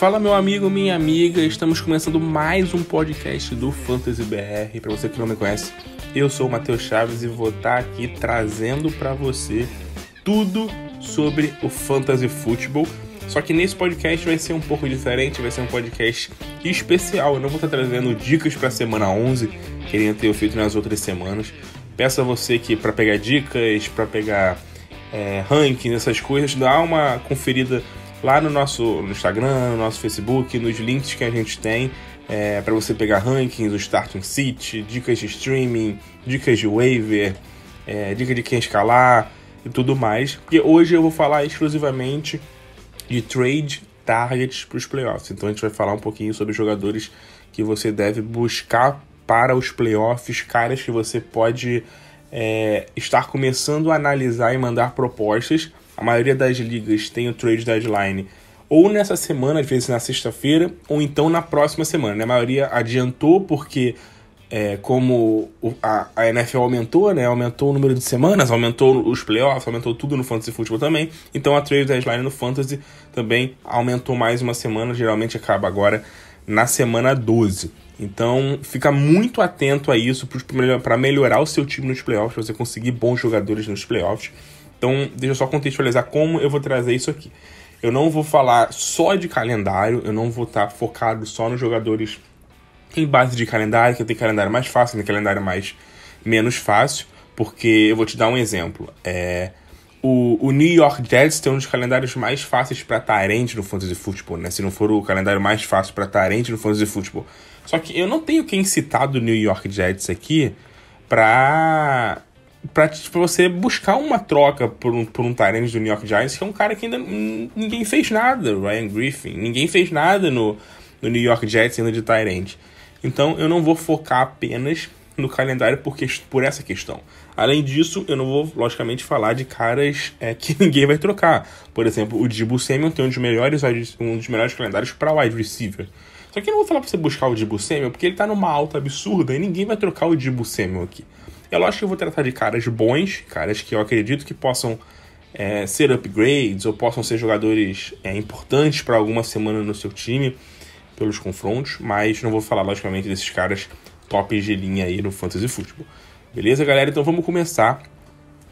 Fala meu amigo, minha amiga, estamos começando mais um podcast do Fantasy BR. Para você que não me conhece, eu sou o Matheus Chaves e vou estar aqui trazendo para você tudo sobre o Fantasy Football. Só que nesse podcast vai ser um pouco diferente, vai ser um podcast especial. Eu não vou estar trazendo dicas para a semana 11, que eu tenho feito nas outras semanas. Peço a você que para pegar dicas, para pegar rankings, essas coisas, dá uma conferida lá no Instagram, no nosso Facebook, nos links que a gente tem para você pegar rankings, o Starting City, dicas de streaming, dicas de waiver, dica de quem escalar e tudo mais. Porque hoje eu vou falar exclusivamente de trade targets para os playoffs. Então a gente vai falar um pouquinho sobre jogadores que você deve buscar para os playoffs, caras que você pode estar começando a analisar e mandar propostas. A maioria das ligas tem o trade deadline ou nessa semana, às vezes na sexta-feira, ou então na próxima semana, né? A maioria adiantou porque como a NFL aumentou, né? Aumentou o número de semanas, aumentou os playoffs, aumentou tudo no Fantasy Football também. Então a trade deadline no Fantasy também aumentou mais uma semana, geralmente acaba agora na semana 12. Então fica muito atento a isso para melhorar o seu time nos playoffs, para você conseguir bons jogadores nos playoffs. Então, deixa eu só contextualizar como eu vou trazer isso aqui. Eu não vou falar só de calendário, eu não vou estar focado só nos jogadores em base de calendário, que tem calendário mais fácil, tem calendário menos fácil, porque eu vou te dar um exemplo. O New York Jets tem um dos calendários mais fáceis para tight end no Fantasy Football, né? Se não for o calendário mais fácil para tight end no Fantasy Football. Só que eu não tenho quem citar do New York Jets aqui para você buscar uma troca por um tight end do New York Giants, que é um cara que ainda ninguém fez nada, Ryan Griffin, ninguém fez nada no New York Jets ainda de tight end. Então eu não vou focar apenas no calendário por essa questão. Além disso, eu não vou, logicamente, falar de caras que ninguém vai trocar. Por exemplo, o Deebo Samuel tem um dos melhores calendários para wide receiver. Só que eu não vou falar para você buscar o Deebo Samuel, porque ele tá numa alta absurda e ninguém vai trocar o Deebo Samuel aqui. É lógico que eu vou tratar de caras bons, caras que eu acredito que possam ser upgrades ou possam ser jogadores importantes para alguma semana no seu time pelos confrontos, mas não vou falar, logicamente, desses caras tops de linha aí no Fantasy Football. Beleza, galera? Então vamos começar.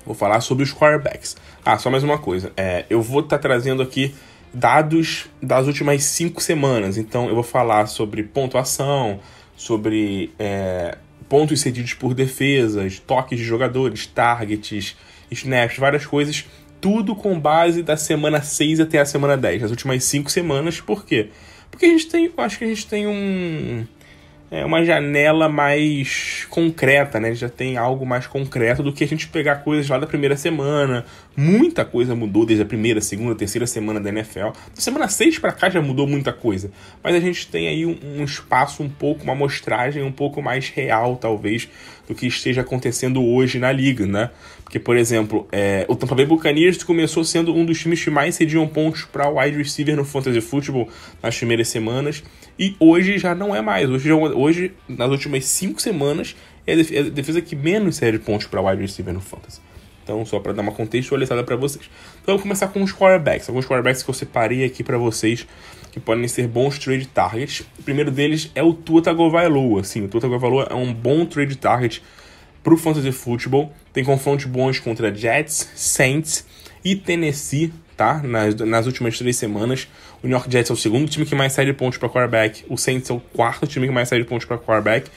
Vou falar sobre os quarterbacks. Só mais uma coisa. Eu vou estar trazendo aqui dados das últimas 5 semanas. Então eu vou falar sobre pontuação, sobre pontos cedidos por defesas, toques de jogadores, targets, snaps, várias coisas, tudo com base da semana 6 até a semana 10, nas últimas 5 semanas. Por quê? Porque acho que a gente tem uma janela mais concreta, né? Já tem algo mais concreto do que a gente pegar coisas lá da primeira semana. Muita coisa mudou desde a primeira, segunda, terceira semana da NFL. Da semana 6 para cá já mudou muita coisa. Mas a gente tem aí um espaço uma amostragem um pouco mais real, talvez, do que esteja acontecendo hoje na liga, né? Porque, por exemplo, o Tampa Bay Buccaneers começou sendo um dos times que mais cediam pontos para wide receiver no Fantasy Football nas primeiras semanas. E hoje já não é mais. Hoje nas últimas 5 semanas, é a defesa que menos cede pontos para wide receiver no Fantasy. Então, só para dar uma contextualizada para vocês. Então, vamos começar com os quarterbacks. Alguns quarterbacks que eu separei aqui para vocês, que podem ser bons trade targets. O primeiro deles é o Tua Tagovailoa. Sim, o Tua Tagovailoa é um bom trade target para o Fantasy Football. Tem confrontos bons contra Jets, Saints e Tennessee, tá? Nas últimas 3 semanas. O New York Jets é o segundo time que mais cede pontos para quarterback. O Saints é o quarto time que mais cede pontos para quarterback.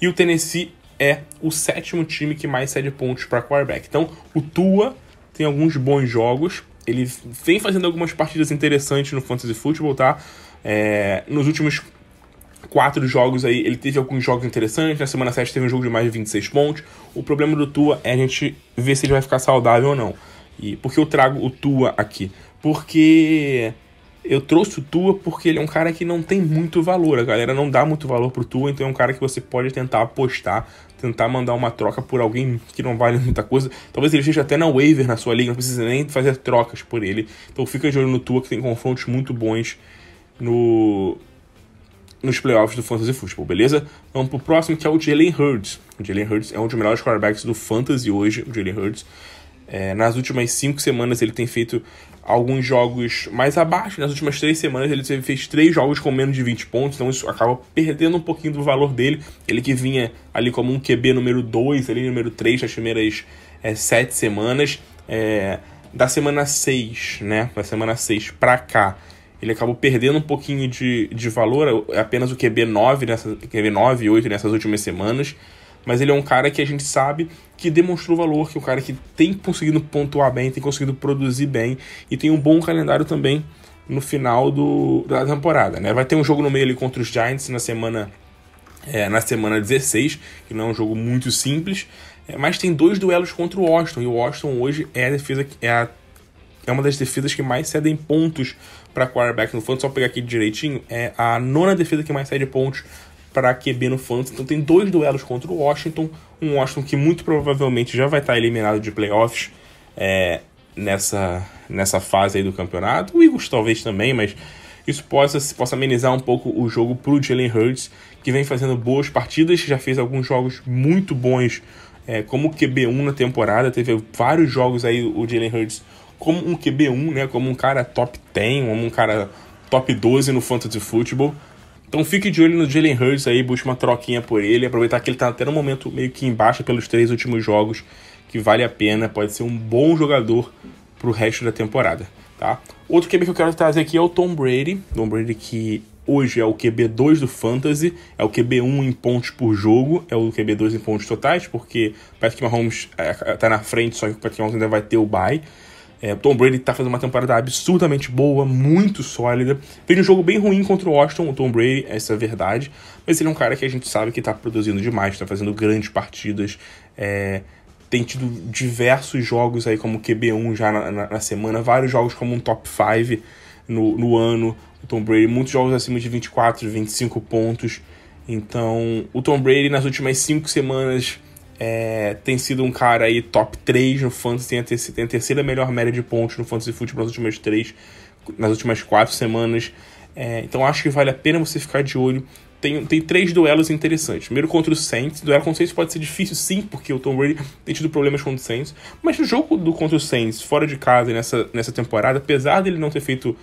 E o Tennessee é o 7º time que mais cede pontos para quarterback. Então, o Tua tem alguns bons jogos. Ele vem fazendo algumas partidas interessantes no Fantasy Football, tá? Nos últimos 4 jogos aí, ele teve alguns jogos interessantes. Na semana 7 teve um jogo de mais de 26 pontos. O problema do Tua é a gente ver se ele vai ficar saudável ou não. E por que eu trago o Tua aqui? Porque eu trouxe o Tua porque ele é um cara que não tem muito valor. A galera não dá muito valor pro Tua, então é um cara que você pode tentar apostar, tentar mandar uma troca por alguém que não vale muita coisa. Talvez ele esteja até na waiver na sua liga, não precisa nem fazer trocas por ele. Então fica de olho no Tua, que tem confrontos muito bons nos playoffs do Fantasy Football, beleza? Vamos pro próximo, que é o Jalen Hurts. O Jalen Hurts é um dos melhores quarterbacks do Fantasy hoje, o Jalen Hurts. Nas últimas 5 semanas ele tem feito alguns jogos mais abaixo. Nas últimas 3 semanas ele fez 3 jogos com menos de 20 pontos, então isso acaba perdendo um pouquinho do valor dele. Ele que vinha ali como um QB número 2, ali número 3 nas primeiras 7 semanas. Da semana 6, né? Da semana 6 pra cá, ele acabou perdendo um pouquinho de valor, apenas o QB 9, QB 9 e 8 nessas últimas semanas. Mas ele é um cara que a gente sabe que demonstrou valor, que é um cara que tem conseguido pontuar bem, tem conseguido produzir bem e tem um bom calendário também no final da temporada, né? Vai ter um jogo no meio ali contra os Giants na semana 16, que não é um jogo muito simples, mas tem 2 duelos contra o Washington, e o Washington hoje é uma das defesas que mais cedem pontos para quarterback no fantasy. Só pegar aqui direitinho, é a 9ª defesa que mais cede pontos para QB no fantasy. Então tem 2 duelos contra o Washington, um Washington que muito provavelmente já vai estar eliminado de playoffs nessa fase aí do campeonato. O Eagles talvez também, mas isso possa amenizar um pouco o jogo para o Jalen Hurts, que vem fazendo boas partidas, já fez alguns jogos muito bons como QB1 na temporada. Teve vários jogos aí o Jalen Hurts como um QB1, né, como um cara top 10, como um cara top 12 no fantasy football. Então fique de olho no Jalen Hurts aí, busque uma troquinha por ele, aproveitar que ele tá até no momento meio que em baixa pelos 3 últimos jogos, que vale a pena, pode ser um bom jogador pro resto da temporada, tá? Outro QB que eu quero trazer aqui é o Tom Brady que hoje é o QB2 do Fantasy, é o QB1 em pontos por jogo, é o QB2 em pontos totais, porque Patrick Mahomes tá na frente, só que o Patrick Mahomes ainda vai ter o bye. O Tom Brady tá fazendo uma temporada absurdamente boa, muito sólida. Fez um jogo bem ruim contra o Washington, o Tom Brady, essa é a verdade. Mas ele é um cara que a gente sabe que tá produzindo demais, tá fazendo grandes partidas. Tem tido diversos jogos aí como QB1 já na semana, vários jogos como um top 5 no ano. O Tom Brady, muitos jogos acima de 24, 25 pontos. Então, o Tom Brady nas últimas 5 semanas tem sido um cara aí top 3 no Fantasy, tem a terceira melhor média de pontos no Fantasy Football nas últimas 4 semanas. Então acho que vale a pena você ficar de olho. Tem 3 duelos interessantes. Primeiro contra o Saints. O duelo contra o Saints pode ser difícil sim, porque o Tom Brady tem tido problemas contra o Saints. Mas no jogo contra o Saints, fora de casa nessa temporada, apesar dele não ter feito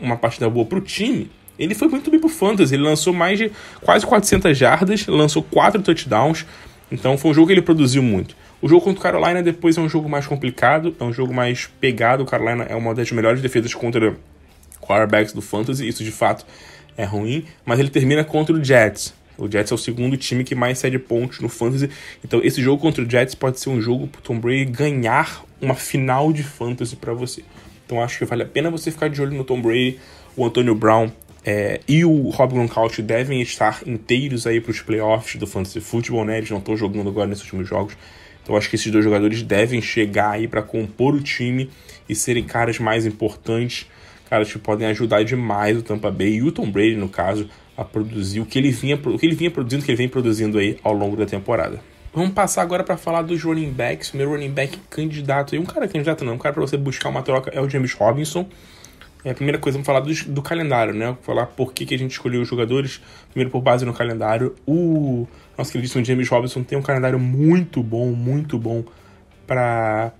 uma partida boa pro time, ele foi muito bem pro Fantasy. Ele lançou mais de quase 400 jardas, lançou 4 touchdowns. Então foi um jogo que ele produziu muito. O jogo contra o Carolina depois é um jogo mais complicado, é um jogo mais pegado. O Carolina é uma das melhores defesas contra quarterbacks do Fantasy, isso de fato é ruim, mas ele termina contra o Jets. O Jets é o segundo time que mais cede pontos no Fantasy. Então esse jogo contra o Jets pode ser um jogo pro Tom Brady ganhar uma final de Fantasy para você. Então acho que vale a pena você ficar de olho no Tom Brady. O Antonio Brown e o Rob Gronkowski devem estar inteiros aí para os playoffs do Fantasy Football, né? Eles não estão jogando agora nesses últimos jogos. Então acho que esses 2 jogadores devem chegar aí para compor o time e serem caras mais importantes, caras que podem ajudar demais o Tampa Bay e o Tom Brady, no caso, a produzir o que ele vem produzindo aí ao longo da temporada. Vamos passar agora para falar dos running backs. O meu running back candidato, um cara para você buscar uma troca é o James Robinson. A primeira coisa, vamos falar do calendário, né? Vou falar por que a gente escolheu os jogadores. Primeiro, por base no calendário. O nosso queridíssimo James Robinson tem um calendário muito bom para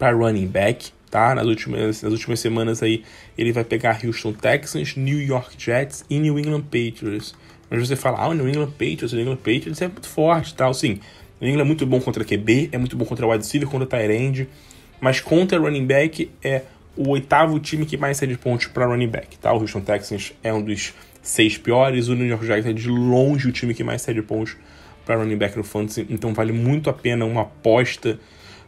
running back, tá? Nas últimas semanas aí, ele vai pegar Houston Texans, New York Jets e New England Patriots. Mas você fala, o New England Patriots é muito forte, tal. Sim, o New England é muito bom contra QB, é muito bom contra wide receiver, contra tight end, mas contra running back é o 8º time que mais cede pontos para running back, tá? O Houston Texans é um dos 6 piores, o New York Jets é de longe o time que mais cede pontos para running back no Fantasy, então vale muito a pena uma aposta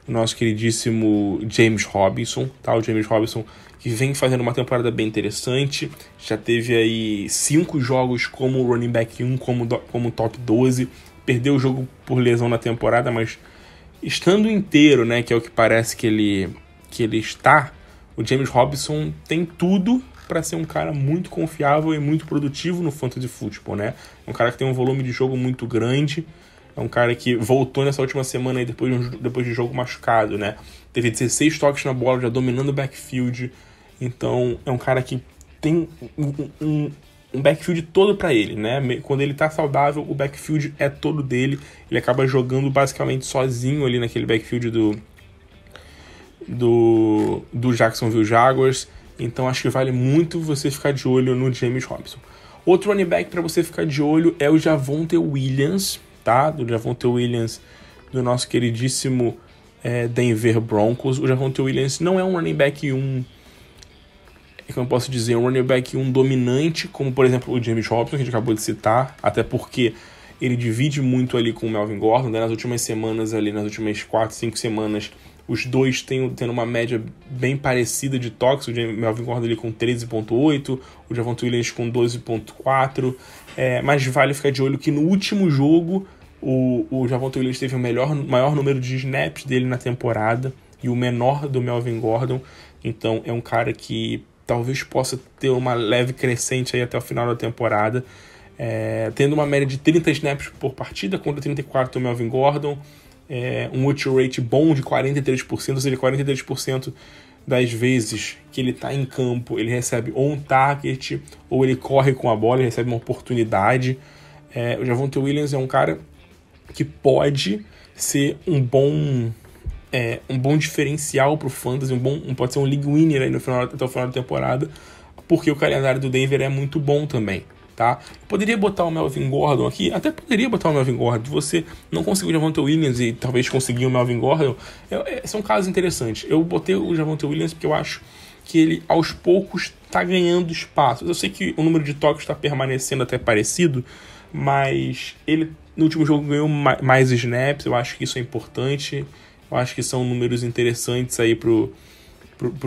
no nosso queridíssimo James Robinson, tá? O James Robinson que vem fazendo uma temporada bem interessante, já teve aí 5 jogos como running back 1, como top 12, perdeu o jogo por lesão na temporada, mas estando inteiro, né, que é o que parece que ele está, o James Robinson tem tudo para ser um cara muito confiável e muito produtivo no Fantasy Football, né? É um cara que tem um volume de jogo muito grande, é um cara que voltou nessa última semana aí depois de jogo machucado, né? Teve 16 toques na bola, já dominando o backfield, então é um cara que tem um backfield todo para ele, né? Quando ele tá saudável, o backfield é todo dele, ele acaba jogando basicamente sozinho ali naquele backfield do Jacksonville Jaguars. Então acho que vale muito você ficar de olho no James Robinson. Outro running back para você ficar de olho é o Javonte Williams, tá? Do Javonte Williams, do nosso queridíssimo Denver Broncos. O Javonte Williams não é um running back como eu posso dizer, um running back dominante, como por exemplo o James Robinson, que a gente acabou de citar, até porque ele divide muito ali com o Melvin Gordon, né? Nas últimas semanas, ali nas últimas 4, 5 semanas, os dois tendo uma média bem parecida de toques, o Melvin Gordon ali com 13.8, o Javonte Williams com 12.4, mas vale ficar de olho que no último jogo o Javonte Williams teve o maior número de snaps dele na temporada e o menor do Melvin Gordon, então é um cara que talvez possa ter uma leve crescente aí até o final da temporada, tendo uma média de 30 snaps por partida contra 34 do Melvin Gordon, um ultra rate bom de 43%, ou seja, 43% das vezes que ele está em campo, ele recebe ou um target, ou ele corre com a bola, ele recebe uma oportunidade. O Javonte Williams é um cara que pode ser um bom diferencial para o fantasy, pode ser um league winner aí até o final da temporada, porque o calendário do Denver é muito bom também, tá? Poderia botar o Melvin Gordon aqui, até poderia botar o Melvin Gordon. Você não conseguiu o Javonte Williams e talvez conseguir o Melvin Gordon, são casos interessantes. Eu botei o Javonte Williams porque eu acho que ele aos poucos está ganhando espaço. Eu sei que o número de toques está permanecendo até parecido, mas ele no último jogo ganhou mais snaps. Eu acho que isso é importante. Eu acho que são números interessantes aí pro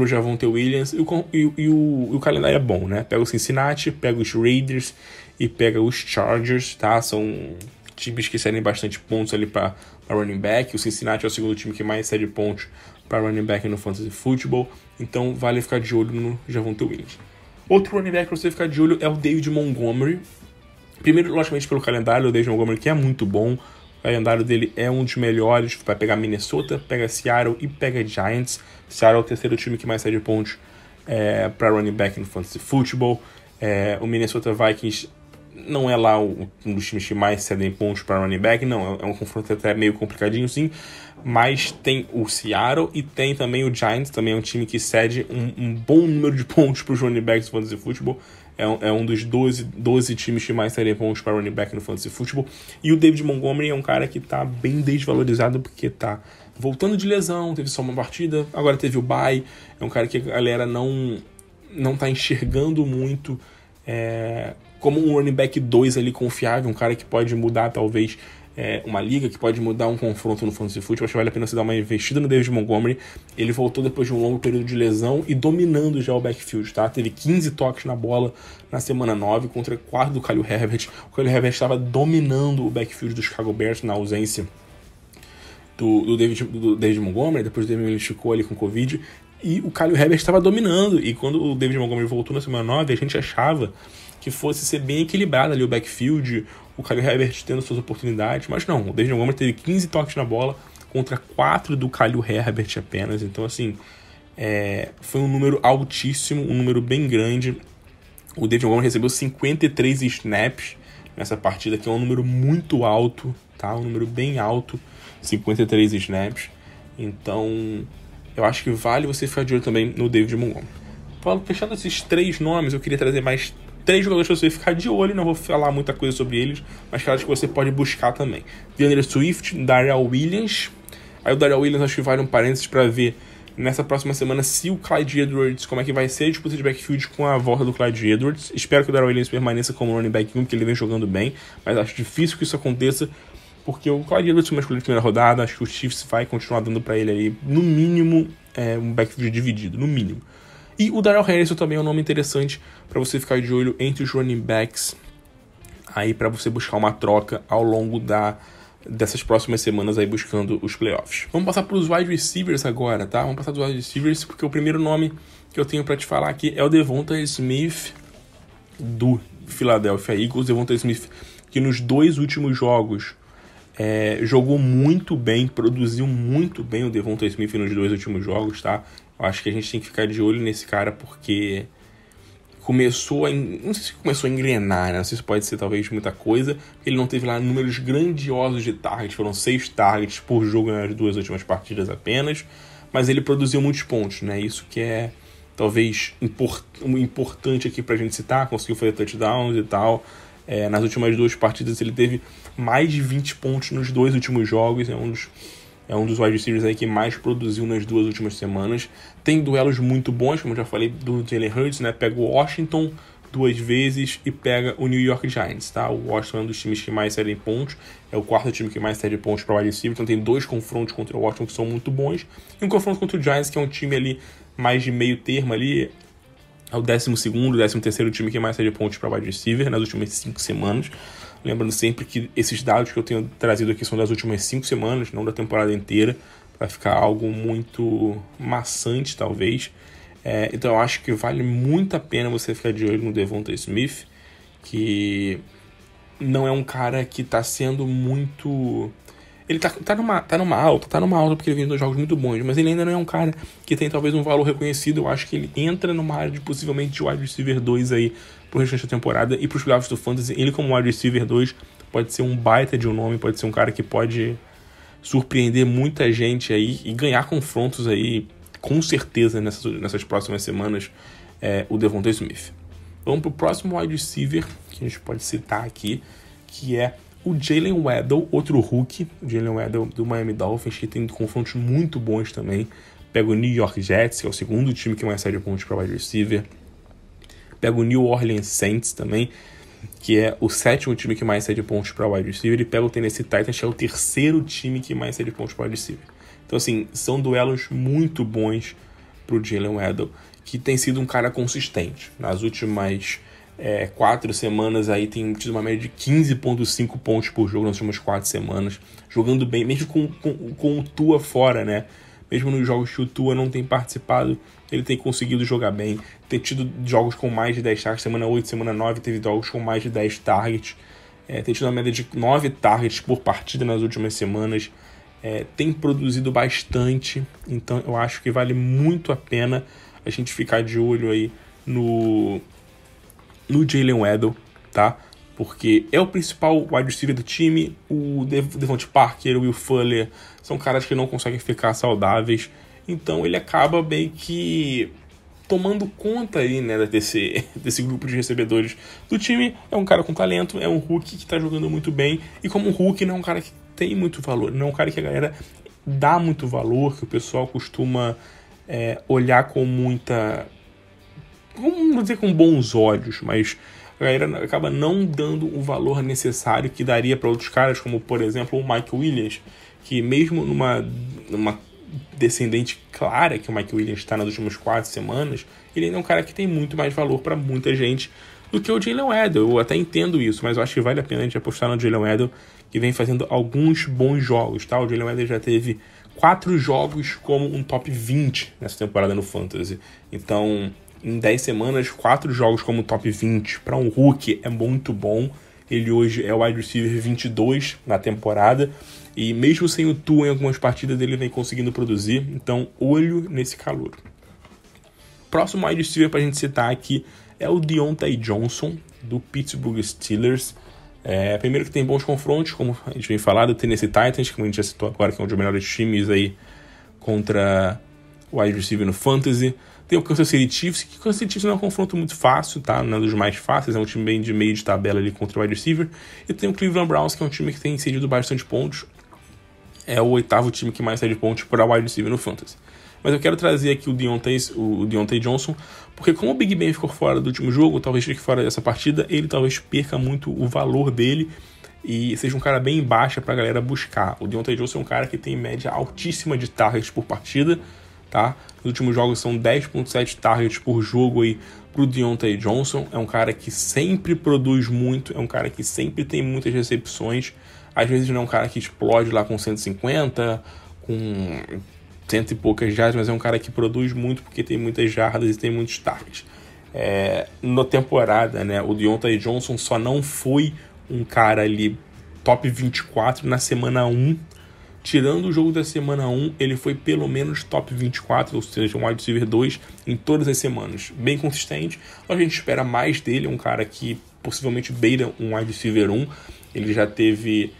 Javonte Williams. E o calendário é bom, né? Pega o Cincinnati, pega os Raiders e pega os Chargers, tá? São times que cedem bastante pontos ali para running back. O Cincinnati é o segundo time que mais cede pontos para running back no Fantasy Football. Então vale ficar de olho no Javonte Williams. Outro running back para você ficar de olho é o David Montgomery. Primeiro, logicamente, pelo calendário, o David Montgomery, que é muito bom. O calendário dele é um dos melhores. Vai pegar Minnesota, pega Seattle e pega Giants. Seattle é o terceiro time que mais cede pontos para running back no Fantasy Football. O Minnesota Vikings não é lá um dos times que mais cedem pontos para running back. Não, é um confronto até meio complicadinho, sim. Mas tem o Seattle e tem também o Giants. Também é um time que cede um bom número de pontos para os running backs do Fantasy Football. É um dos 12 times que mais cedem pontos para running back no Fantasy Football. E o David Montgomery é um cara que está bem desvalorizado porque está voltando de lesão, teve só uma partida, agora teve o bye. É um cara que a galera não está enxergando muito como um running back 2 ali confiável, um cara que pode mudar talvez uma liga, que pode mudar um confronto no Fantasy Football. Acho que vale a pena você dar uma investida no David Montgomery. Ele voltou depois de um longo período de lesão e dominando já o backfield, tá? Teve 15 toques na bola na semana 9 contra 4 do Khalil Herbert. O Khalil Herbert estava dominando o backfield do Chicago Bears na ausência do David Montgomery. Depois o David Montgomery ficou ali com Covid e o Khalil Herbert estava dominando. E quando o David Montgomery voltou na semana 9, a gente achava que fosse ser bem equilibrado ali o backfield, o Khalil Herbert tendo suas oportunidades, mas não, o David Montgomery teve 15 toques na bola contra 4 do Khalil Herbert apenas. Então assim, foi um número altíssimo, um número bem grande. O David Montgomery recebeu 53 snaps nessa partida, que é um número muito alto, tá? Um número bem alto, 53 snaps. Então eu acho que vale você ficar de olho também no David Montgomery. Fechando esses 3 nomes, eu queria trazer mais 3 jogadores para você ficar de olho. Não vou falar muita coisa sobre eles, mas caras que você pode buscar também: DeAndre Swift, Darrell Williams. Aí o Darrell Williams acho que vale um parênteses para ver nessa próxima semana se o Clyde Edwards, como é que vai ser a disputa de backfield com a volta do Clyde Edwards. Espero que o Darrell Williams permaneça como running back 1, porque ele vem jogando bem, mas acho difícil que isso aconteça, porque o Clyde Edwards foi uma escolha de primeira rodada. Acho que o Chiefs vai continuar dando para ele aí, no mínimo, um backfield dividido, no mínimo. E o Darrell Harrison também é um nome interessante para você ficar de olho entre os running backs, aí para você buscar uma troca ao longo dessas próximas semanas aí buscando os playoffs. Vamos passar para os wide receivers agora, tá? Vamos passar dos wide receivers, porque o primeiro nome que eu tenho para te falar aqui é o Devonta Smith do Philadelphia Eagles. Devonta Smith, que nos 2 últimos jogos jogou muito bem, produziu muito bem o Devonta Smith nos 2 últimos jogos, tá? Eu acho que a gente tem que ficar de olho nesse cara, porque não sei se começou a engrenar, né? Não sei se pode ser talvez muita coisa. Ele não teve lá números grandiosos de targets, foram 6 targets por jogo nas 2 últimas partidas apenas, mas ele produziu muitos pontos, né? Isso que é talvez importante aqui pra gente citar, conseguiu fazer touchdowns e tal. Nas últimas 2 partidas ele teve mais de 20 pontos nos 2 últimos jogos, é um dos wide receivers aí que mais produziu nas 2 últimas semanas. Tem duelos muito bons, como eu já falei, do Jalen Hurts, né? Pega o Washington 2 vezes e pega o New York Giants, tá? O Washington é um dos times que mais cedem pontos, é o 4º time que mais cede pontos para o wide receiver, então tem 2 confrontos contra o Washington que são muito bons, e um confronto contra o Giants, que é um time ali mais de meio termo ali, é o 12º, 13º time que mais cede pontos para o wide receiver nas últimas 5 semanas. Lembrando sempre que esses dados que eu tenho trazido aqui são das últimas 5 semanas, não da temporada inteira, para ficar algo muito maçante, talvez. Então eu acho que vale muito a pena você ficar de olho no Devonta Smith, que não é um cara que está sendo muito... Ele tá numa alta porque ele vem de jogos muito bons, mas ele ainda não é um cara que tem talvez um valor reconhecido. Eu acho que ele entra numa área de possivelmente de wide receiver 2 aí pro restante da temporada e pros playoffs do Fantasy. Ele como wide receiver 2 pode ser um baita de um nome, pode ser um cara que pode surpreender muita gente aí e ganhar confrontos aí com certeza nessas próximas semanas, o Devonta Smith. Vamos pro próximo wide receiver que a gente pode citar aqui, que é o Jalen Waddle, outro rookie, o Jalen Waddle do Miami Dolphins, que tem confrontos muito bons também. Pega o New York Jets, que é o 2º time que mais cede pontos para wide receiver. Pega o New Orleans Saints também, que é o 7º time que mais cede pontos para wide receiver. E pega o Tennessee Titans, que é o 3º time que mais cede pontos para wide receiver. Então, assim, são duelos muito bons pro Jalen Waddle, que tem sido um cara consistente. Nas últimas 4 semanas aí tem tido uma média de 15,5 pontos por jogo nas últimas 4 semanas, jogando bem, mesmo com o Tua fora, né? Mesmo nos jogos que o Tua não tem participado, ele tem conseguido jogar bem. Tem tido jogos com mais de 10 targets, semana 8, semana 9 teve jogos com mais de 10 targets. Tem tido uma média de 9 targets por partida nas últimas semanas. Tem produzido bastante, então eu acho que vale muito a pena a gente ficar de olho aí no Jalen Waddle, tá? Porque é o principal wide receiver do time. O Devontae Parker, o Will Fuller são caras que não conseguem ficar saudáveis, então ele acaba bem que tomando conta aí, né, desse grupo de recebedores do time. É um cara com talento, é um rookie que tá jogando muito bem, e como um rookie não é um cara que tem muito valor, não é um cara que a galera dá muito valor, que o pessoal costuma olhar com muita... Vamos dizer com bons olhos, mas a galera acaba não dando o valor necessário que daria para outros caras, como por exemplo o Mike Williams, que mesmo numa descendente clara que o Mike Williams está nas últimas 4 semanas, ele ainda é um cara que tem muito mais valor para muita gente do que o Jalen Waddle. Eu até entendo isso, mas eu acho que vale a pena a gente apostar no Jalen Waddle, que vem fazendo alguns bons jogos, tá? O Jalen Waddle já teve 4 jogos como um top 20 nessa temporada no Fantasy. Então, em 10 semanas, 4 jogos como top 20 para um rookie é muito bom. Ele hoje é o wide receiver 22 na temporada, e mesmo sem o Tua em algumas partidas ele vem conseguindo produzir, então olho nesse calor. Próximo wide receiver para a gente citar aqui é o Diontae Johnson, do Pittsburgh Steelers. Primeiro que tem bons confrontos, como a gente vem falando, o Tennessee Titans, como a gente já citou agora, que é um dos melhores times aí contra o wide receiver no Fantasy. Tem o Kansas City Chiefs, que o Kansas City Chiefs não é um confronto muito fácil, tá? Não é dos mais fáceis, é um time bem de meio de tabela ali contra o wide receiver. E tem o Cleveland Browns, que é um time que tem cedido bastante pontos. É o 8º time que mais cede pontos para o wide receiver no Fantasy. Mas eu quero trazer aqui o Diontae Johnson, porque como o Big Ben ficou fora do último jogo, talvez fique fora dessa partida, ele talvez perca muito o valor dele e seja um cara bem baixa para a galera buscar. O Diontae Johnson é um cara que tem média altíssima de targets por partida, tá? Nos últimos jogos são 10,7 targets por jogo aí pro Diontae Johnson. É um cara que sempre produz muito, é um cara que sempre tem muitas recepções. Às vezes não é um cara que explode lá com 150, com 100 e poucas jardas, mas é um cara que produz muito porque tem muitas jardas e tem muitos targets. Na temporada, né, o Diontae Johnson só não foi um cara ali top 24 na semana 1. Tirando o jogo da semana 1, ele foi pelo menos top 24, ou seja, um wide receiver 2 em todas as semanas. Bem consistente, a gente espera mais dele, um cara que possivelmente beira um wide receiver 1. Ele já teve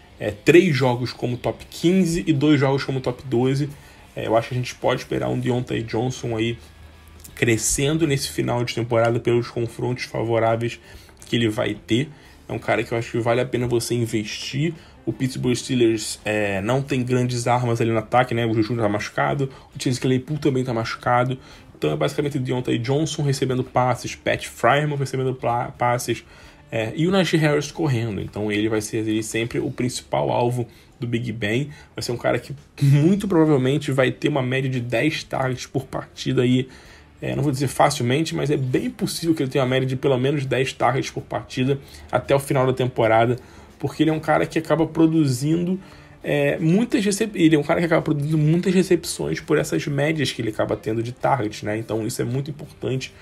3 jogos como top 15 e 2 jogos como top 12. Eu acho que a gente pode esperar um Diontae Johnson aí crescendo nesse final de temporada pelos confrontos favoráveis que ele vai ter. É um cara que eu acho que vale a pena você investir. O Pittsburgh Steelers não tem grandes armas ali no ataque, né? O Juju tá machucado, o Chase Claypool também tá machucado. Então é basicamente o Diontae Johnson recebendo passes, Pat Fryermuth recebendo passes, e o Najee Harris correndo. Então ele vai ser ali sempre o principal alvo do Big Ben. Vai ser um cara que muito provavelmente vai ter uma média de 10 targets por partida aí. Não vou dizer facilmente, mas é bem possível que ele tenha uma média de pelo menos 10 targets por partida até o final da temporada, porque ele é um cara que acaba produzindo ele é um cara que acaba produzindo muitas recepções por essas médias que ele acaba tendo de targets, né? Então isso é muito importante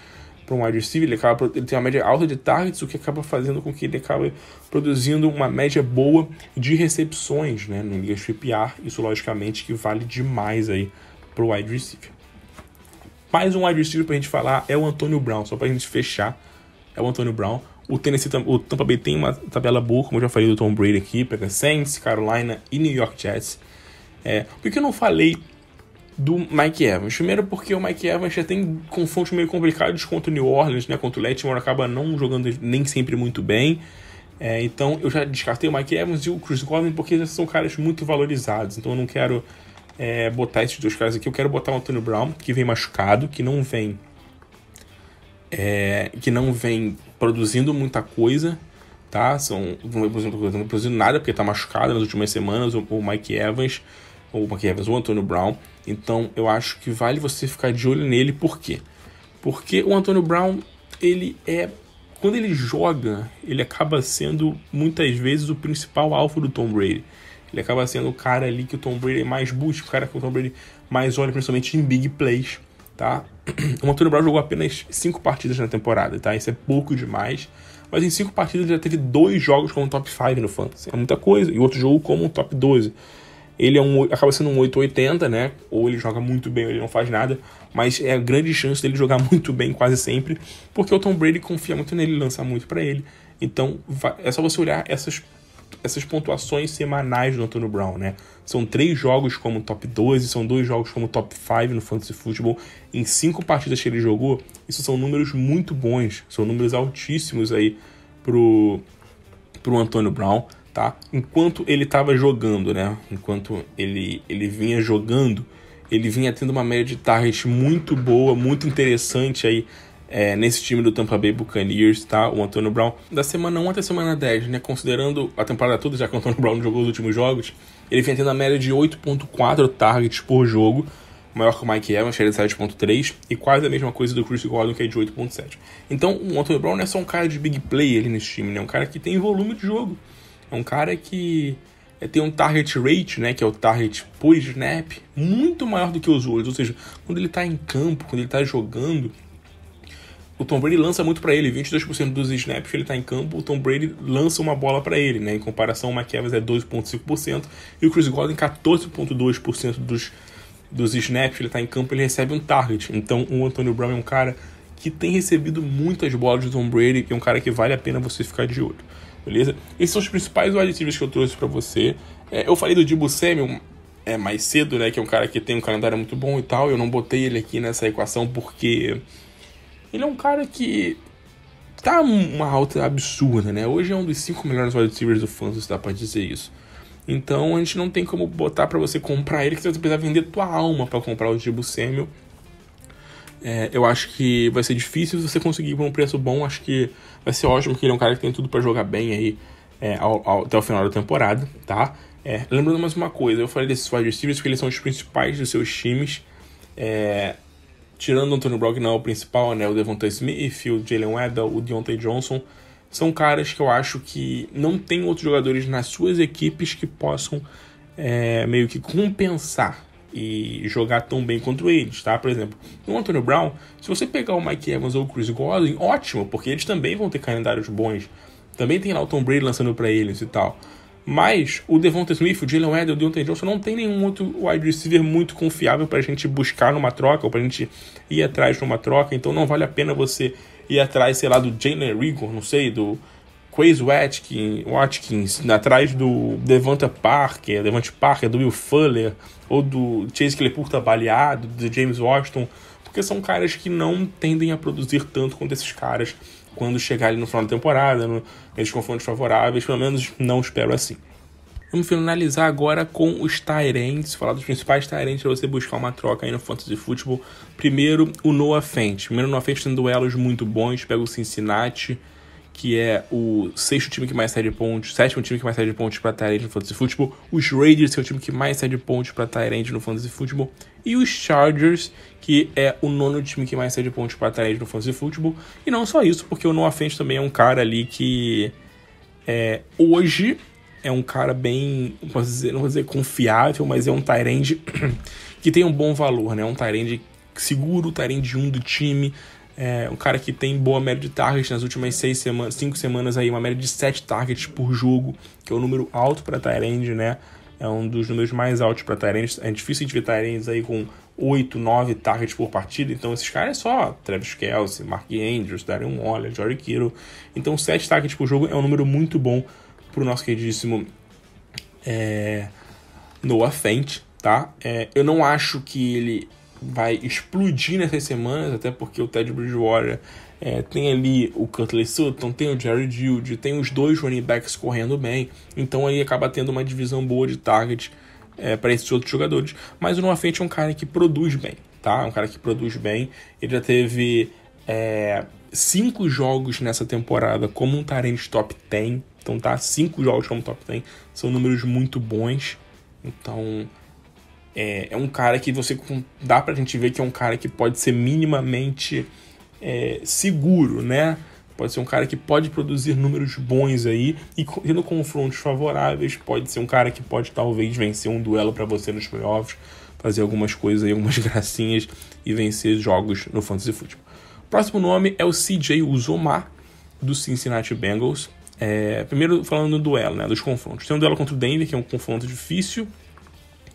para um wide receiver. Ele tem uma média alta de targets, o que acaba fazendo com que ele acabe produzindo uma média boa de recepções, né? No ligas PPR, isso logicamente que vale demais aí para o wide receiver. Mais um wide receiver pra gente falar é o Antonio Brown, só pra gente fechar, é o Antonio Brown. O Tampa Bay tem uma tabela boa, como eu já falei do Tom Brady aqui, pega Saints, Carolina e New York Jets. Por que eu não falei do Mike Evans? Primeiro porque o Mike Evans já tem confrontos meio complicados contra o New Orleans, né? Contra o Baltimore, acaba não jogando nem sempre muito bem. Então eu já descartei o Mike Evans e o Chris Godwin porque eles são caras muito valorizados, então eu não quero botar esses dois caras aqui. Eu quero botar o Antonio Brown, que vem machucado, que não vem produzindo muita coisa, tá? Não vem produzindo nada porque tá machucado nas últimas semanas, o Antonio Brown. Então eu acho que vale você ficar de olho nele. Por quê? Porque o Antonio Brown, quando ele joga, ele acaba sendo muitas vezes o principal alvo do Tom Brady. Ele acaba sendo o cara ali que o Tom Brady mais busca, o cara que o Tom Brady mais olha, principalmente em big plays, tá? O Antonio Brown jogou apenas 5 partidas na temporada, tá? Isso é pouco demais, mas em 5 partidas ele já teve 2 jogos como top 5 no Fantasy. É muita coisa. E outro jogo como um top 12. Ele acaba sendo um 880, né? Ou ele joga muito bem ou ele não faz nada, mas é a grande chance dele jogar muito bem quase sempre, porque o Tom Brady confia muito nele, lança muito pra ele. Então é só você olhar essas pontuações semanais do Antonio Brown, né? São 3 jogos como top 12, são 2 jogos como top 5 no Fantasy Football. Em 5 partidas que ele jogou, isso são números muito bons, são números altíssimos aí pro Antonio Brown, tá? Enquanto ele estava jogando, né? Enquanto ele vinha jogando, ele vinha tendo uma média de target muito boa, muito interessante aí, nesse time do Tampa Bay Buccaneers, tá? O Antonio Brown, da semana 1 até semana 10, né? Considerando a temporada toda, já que o Antonio Brown jogou os últimos jogos, ele vinha tendo a média de 8.4 targets por jogo, maior que o Mike Evans, que é de 7.3, e quase a mesma coisa do Chris Godwin, que é de 8.7. Então, o Antonio Brown não é só um cara de big play ali nesse time, né? É um cara que tem volume de jogo. É um cara que tem um target rate, né? Que é o target por snap, muito maior do que os outros. Ou seja, quando ele tá em campo, quando ele tá jogando, o Tom Brady lança muito para ele. 22% dos snaps que ele tá em campo, o Tom Brady lança uma bola para ele, né? Em comparação, o Mike Evans é 12,5% e o Chris Godwin 14,2% dos snaps que ele tá em campo, ele recebe um target. Então o Antonio Brown é um cara que tem recebido muitas bolas do Tom Brady, e é um cara que vale a pena você ficar de olho, beleza? Esses são os principais wide receivers que eu trouxe para você. Eu falei do Deebo Samuel mais cedo, né? Que é um cara que tem um calendário muito bom e tal. Eu não botei ele aqui nessa equação porque ele é um cara que tá uma alta absurda, né? Hoje é um dos 5 melhores wide receivers do Fantasy, dá pra dizer isso. Então a gente não tem como botar pra você comprar ele, que você vai precisar vender tua alma pra comprar o Deebo Samuel. Eu acho que vai ser difícil você conseguir por um preço bom. Acho que vai ser ótimo, porque ele é um cara que tem tudo pra jogar bem aí até o final da temporada, tá? Lembrando mais uma coisa, eu falei desses wide receivers porque eles são os principais dos seus times. Tirando o Antonio Brown, que não é o principal, né? O Devonta Smith, o Jalen Waddle, o Diontae Johnson, são caras que eu acho que não tem outros jogadores nas suas equipes que possam meio que compensar e jogar tão bem quanto eles, tá? Por exemplo, no Antonio Brown, se você pegar o Mike Evans ou o Chris Godwin, ótimo, porque eles também vão ter calendários bons. Também tem lá o Tom Brady lançando pra eles e tal. Mas o Devonta Smith, o Jalen Waddle, o Diontae Johnson não tem nenhum outro wide receiver muito confiável pra gente buscar numa troca, ou pra gente ir atrás numa troca. Então não vale a pena você ir atrás, sei lá, do Jalen Rigor, não sei, do Quez Watkins, atrás do Devante Parker, do Will Fuller, ou do Chase Claypool tá baleado, do James Washington, porque são caras que não tendem a produzir tanto quanto esses caras quando chegar ali no final da temporada, nesses confrontos favoráveis, pelo menos não espero assim. Vamos finalizar agora com os tight ends, falar dos principais tight ends para você buscar uma troca aí no Fantasy Football. Primeiro, o Noah Fant. Primeiro, o Noah Fant tem duelos muito bons, pega o Cincinnati, que é o sétimo time que mais cede pontos para tight end no Fantasy Football. Os Raiders, que é o time que mais cede pontos para tight end no Fantasy Football. E os Chargers, que é o nono time que mais cede pontos para tight end no Fantasy Football. E não só isso, porque o Noah Fant também é um cara ali que hoje é um cara bem, não vou dizer confiável, mas é um tight end que tem um bom valor, né? Um tight end seguro, tight end 1 do time. Um cara que tem boa média de targets nas últimas 5 semanas aí, uma média de 7 targets por jogo, que é um número alto para tight end, né? É um dos números mais altos para tight end. É difícil de ver tight ends aí com 8, 9 targets por partida, então esses caras é só Travis Kelce, Mark Andrews, Darren Waller, George Kittle. Então 7 targets por jogo é um número muito bom pro nosso queridíssimo Noah Fant, tá? Eu não acho que ele vai explodir nessas semanas, até porque o Teddy Bridgewater tem ali o Curtis Sutton, tem o Jerry Jeudy, tem os 2 running backs correndo bem, então aí acaba tendo uma divisão boa de target para esses outros jogadores. Mas o Noah Fant é um cara que produz bem, tá? Um cara que produz bem. Ele já teve 5 jogos nessa temporada como um tight end top 10, então tá, 5 jogos como top 10, são números muito bons, então é um cara que dá pra gente ver que é um cara que pode ser minimamente seguro, né? Pode ser um cara que pode produzir números bons aí e tendo confrontos favoráveis, pode ser um cara que pode talvez vencer um duelo pra você nos playoffs, fazer algumas coisas aí, algumas gracinhas e vencer jogos no Fantasy Football. Próximo nome é o CJ Uzomah, do Cincinnati Bengals. Primeiro falando do duelo, né, dos confrontos. Tem um duelo contra o Denver, que é um confronto difícil,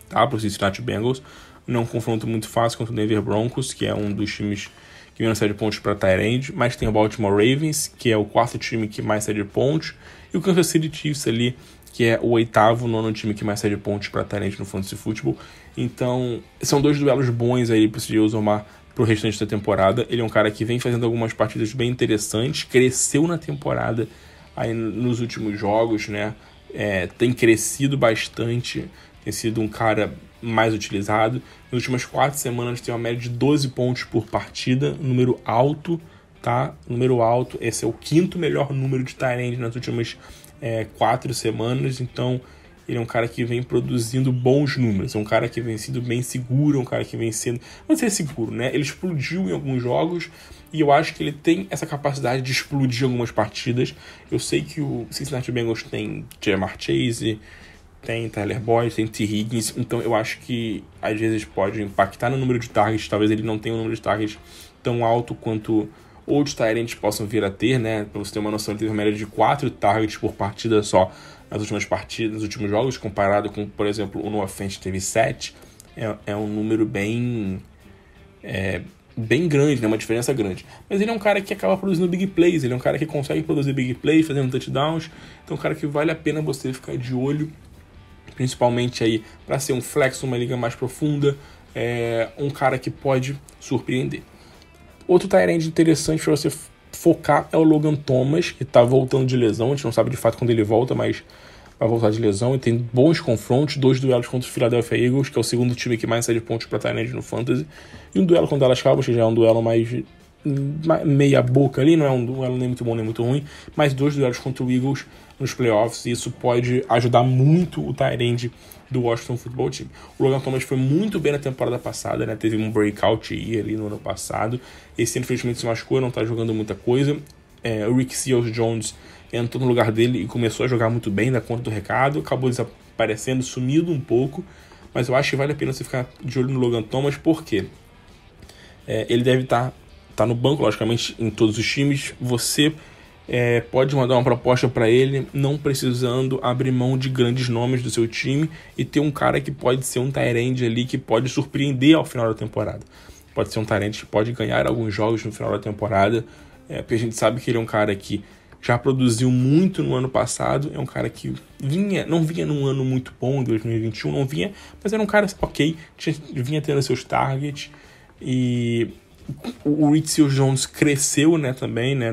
tá, para o Cincinnati Bengals. Não é um confronto muito fácil contra o Denver Broncos, que é um dos times que menos cede pontos para tight end, mas tem o Baltimore Ravens, que é o 4º time que mais cede pontos, e o Kansas City Chiefs ali, que é o 8º, 9º time que mais cede pontos para tight end no Fantasy Football. Então, são 2 duelos bons aí para o CJ Uzomah pro restante da temporada. Ele é um cara que vem fazendo algumas partidas bem interessantes, cresceu na temporada aí nos últimos jogos, né? Tem crescido bastante, tem sido um cara mais utilizado. Nas últimas 4 semanas tem uma média de 12 pontos por partida, número alto, tá? Número alto. Esse é o 5º melhor número de tight end nas últimas 4 semanas, então ele é um cara que vem produzindo bons números, é um cara que vem sendo bem seguro, é um cara que vem sendo, não sei se seguro, né? Ele explodiu em alguns jogos e eu acho que ele tem essa capacidade de explodir algumas partidas. Eu sei que o Cincinnati Bengals tem Ja'Marr Chase, tem Tyler Boyd, tem T. Higgins, então eu acho que às vezes pode impactar no número de targets. Talvez ele não tenha um número de targets tão alto quanto outros tight ends possam vir a ter, né? Pra você ter uma noção, ele teve uma média de 4 targets por partida só nas últimas partidas, nos últimos jogos, comparado com, por exemplo, o Noah Fant teve 7. É um número bem grande, né? Uma diferença grande. Mas ele é um cara que acaba produzindo big plays, ele é um cara que consegue produzir big plays, fazendo touchdowns, então é um cara que vale a pena você ficar de olho, principalmente aí para ser um flex numa liga mais profunda, um cara que pode surpreender. Outro tight end interessante para você focar é o Logan Thomas, que tá voltando de lesão. A gente não sabe de fato quando ele volta, mas vai voltar de lesão. E tem bons confrontos, 2 duelos contra o Philadelphia Eagles, que é o 2º time que mais cede pontos para tight end no Fantasy, e um duelo contra o Dallas Cowboys, que já é um duelo mais meia boca ali, não é um duelo nem muito bom nem muito ruim, mas 2 duelos contra o Eagles nos playoffs, e isso pode ajudar muito o tight end do Washington Football Team. O Logan Thomas foi muito bem na temporada passada, né? Teve um breakout ali no ano passado. Esse ano, infelizmente, se machucou, não está jogando muita coisa. O Rick Seals-Jones entrou no lugar dele e começou a jogar muito bem, na conta do recado. Acabou desaparecendo, sumido um pouco. Mas eu acho que vale a pena você ficar de olho no Logan Thomas, porque ele deve estar no banco, logicamente, em todos os times. Você pode mandar uma proposta para ele, não precisando abrir mão de grandes nomes do seu time, e ter um cara que pode ser um tight end ali, que pode surpreender ao final da temporada. Pode ser um tight end que pode ganhar alguns jogos no final da temporada, porque a gente sabe que ele é um cara que já produziu muito no ano passado, é um cara que não vinha num ano muito bom, em 2021, não vinha, mas era um cara ok, vinha tendo seus targets, e o Richie Jones cresceu, né, também, né,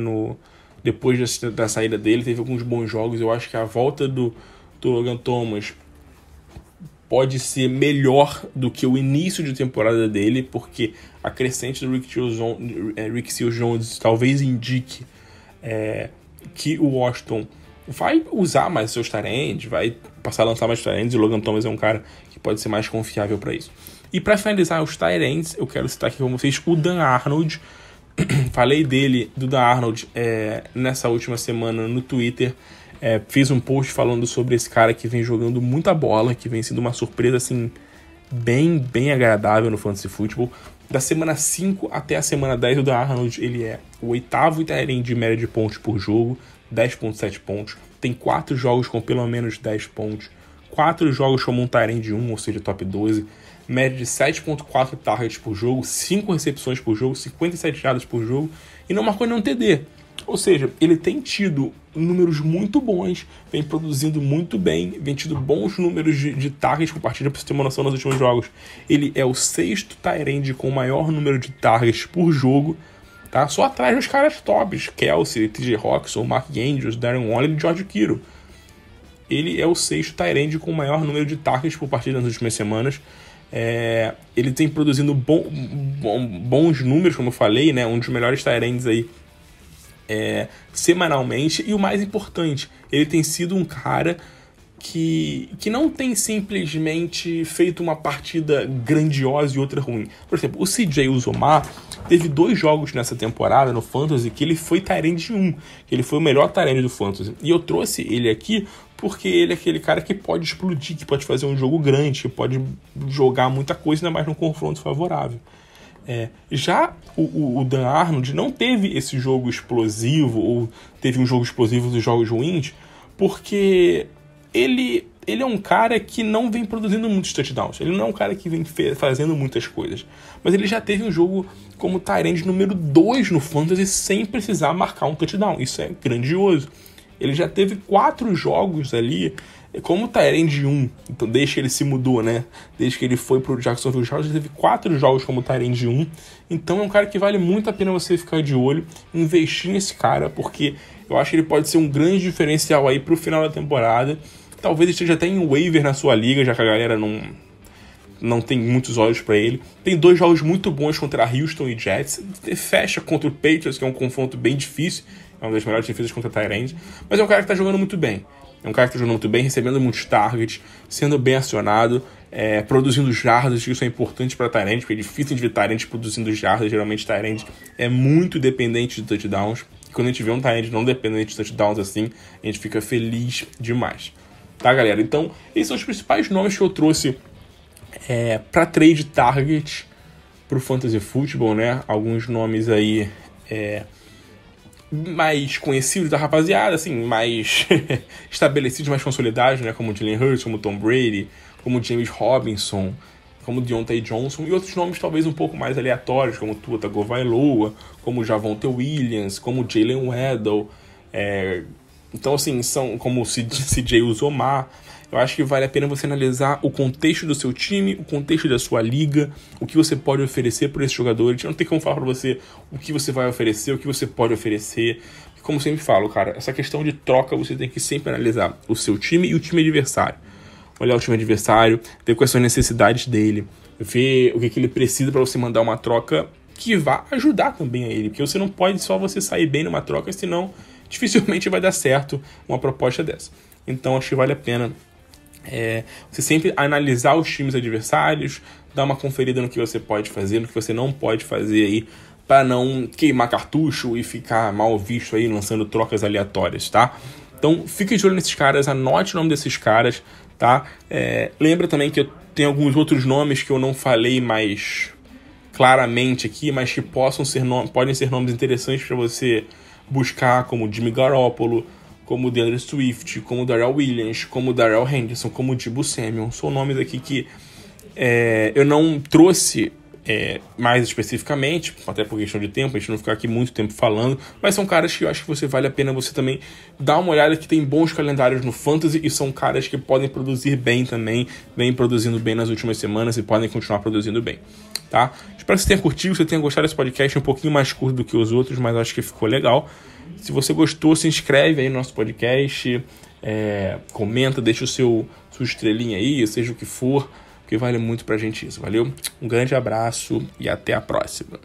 depois da saída dele, teve alguns bons jogos. Eu acho que a volta do Logan Thomas pode ser melhor do que o início de temporada dele, porque a crescente do Rick Seals Jones talvez indique que o Washington vai usar mais seus tight ends, vai passar a lançar mais tight ends, e o Logan Thomas é um cara que pode ser mais confiável para isso. E para finalizar os tight ends, eu quero citar aqui com vocês o Dan Arnold. Falei do Dan Arnold nessa última semana no Twitter. Fiz um post falando sobre esse cara que vem jogando muita bola, que vem sendo uma surpresa assim, bem agradável no Fantasy Football. Da semana 5 até a semana 10, o Dan Arnold ele é o 8º tight end de média de pontos por jogo, 10.7 pontos. Tem 4 jogos com pelo menos 10 pontos, 4 jogos como um tight end 1, ou seja, top 12. Média de 7.4 targets por jogo, 5 recepções por jogo, 57 jardas por jogo, e não marcou nenhum TD. Ou seja, ele tem tido números muito bons, vem produzindo muito bem, vem tido bons números de targets por partida, para você ter uma noção nos últimos jogos. Ele é o 6º tight end com o maior número de targets por jogo, tá? Só atrás dos caras tops, Kelsey, TJ Hawkinson, Mark Andrews, Darren Waller e George Kittle. Ele é o 6º tight end com o maior número de targets por partida nas últimas semanas. Ele tem produzindo bons números, como eu falei, né? Um dos melhores tight ends aí semanalmente. E o mais importante, ele tem sido um cara que não tem simplesmente feito uma partida grandiosa e outra ruim. Por exemplo, o CJ Uzomah teve 2 jogos nessa temporada no Fantasy que ele foi tight end 1, que ele foi o melhor tight end do Fantasy. E eu trouxe ele aqui porque ele é aquele cara que pode explodir, que pode fazer um jogo grande, que pode jogar muita coisa, ainda mais num confronto favorável. Já o Dan Arnold não teve esse jogo explosivo, ou teve um jogo explosivo dos jogos ruins, porque ele é um cara que não vem produzindo muitos touchdowns. Ele não é um cara que vem fazendo muitas coisas. Mas ele já teve um jogo como tight end número 2 no Fantasy sem precisar marcar um touchdown. Isso é grandioso. Ele já teve 4 jogos ali como tight end 1. Então, desde que ele se mudou, né? Desde que ele foi pro Jacksonville Jaguars, ele teve 4 jogos como tight end 1. Então é um cara que vale muito a pena você ficar de olho, investir nesse cara, porque eu acho que ele pode ser um grande diferencial aí pro final da temporada. Talvez esteja até em waiver na sua liga, já que a galera não tem muitos olhos para ele. Tem 2 jogos muito bons contra Houston e Jets. Fecha contra o Patriots, que é um confronto bem difícil. É uma das melhores defesas contra tight end. Mas é um cara que tá jogando muito bem. Recebendo muitos targets, sendo bem acionado, produzindo jardas, que isso é importante para tight end, porque é difícil de ver tight end produzindo jardas. Geralmente tight end é muito dependente de touchdowns. E quando a gente vê um tight end não dependente de touchdowns assim, a gente fica feliz demais. Tá, galera? Então, esses são os principais nomes que eu trouxe para trade target pro Fantasy Football, né? Alguns nomes aí mais conhecidos da rapaziada, assim, mais estabelecidos, mais consolidados, né? Como Jalen Hurts, como Tom Brady, como James Robinson, como Deontay Johnson, e outros nomes talvez um pouco mais aleatórios, como Tua Tagovailoa, como Javonte Williams, como Jalen Waddle, então, assim, são como o CJ Uzomah. Eu acho que vale a pena você analisar o contexto do seu time, o contexto da sua liga, o que você pode oferecer para esse jogador. A gente não tem como falar para você o que você vai oferecer, o que você pode oferecer. Como sempre falo, cara, essa questão de troca você tem que sempre analisar o seu time e o time adversário. Olhar o time adversário, ver quais são as necessidades dele, ver o que ele precisa para você mandar uma troca que vá ajudar também a ele. Porque você não pode só você sair bem numa troca, senão dificilmente vai dar certo uma proposta dessa. Então acho que vale a pena você sempre analisar os times adversários, dar uma conferida no que você pode fazer, no que você não pode fazer aí, para não queimar cartucho e ficar mal visto aí lançando trocas aleatórias, tá? Então fique de olho nesses caras, anote o nome desses caras, tá? Lembra também que eu tenho alguns outros nomes que eu não falei mais claramente aqui, mas que podem ser nomes interessantes para você buscar, como Jimmy Garoppolo, como DeAndre Swift, como Darrell Williams, como Darrell Henderson, como Deebo Samuel. São nomes aqui que eu não trouxe mais especificamente, até por questão de tempo, a gente não ficar aqui muito tempo falando, mas são caras que eu acho que vale a pena você também dar uma olhada, que tem bons calendários no Fantasy e são caras que podem produzir bem também, vêm produzindo bem nas últimas semanas e podem continuar produzindo bem, tá? Espero que você tenha curtido, que você tenha gostado desse podcast, um pouquinho mais curto do que os outros, mas acho que ficou legal. Se você gostou, se inscreve aí no nosso podcast, comenta, deixa sua estrelinha aí, seja o que for, porque vale muito pra gente isso, valeu? Um grande abraço e até a próxima.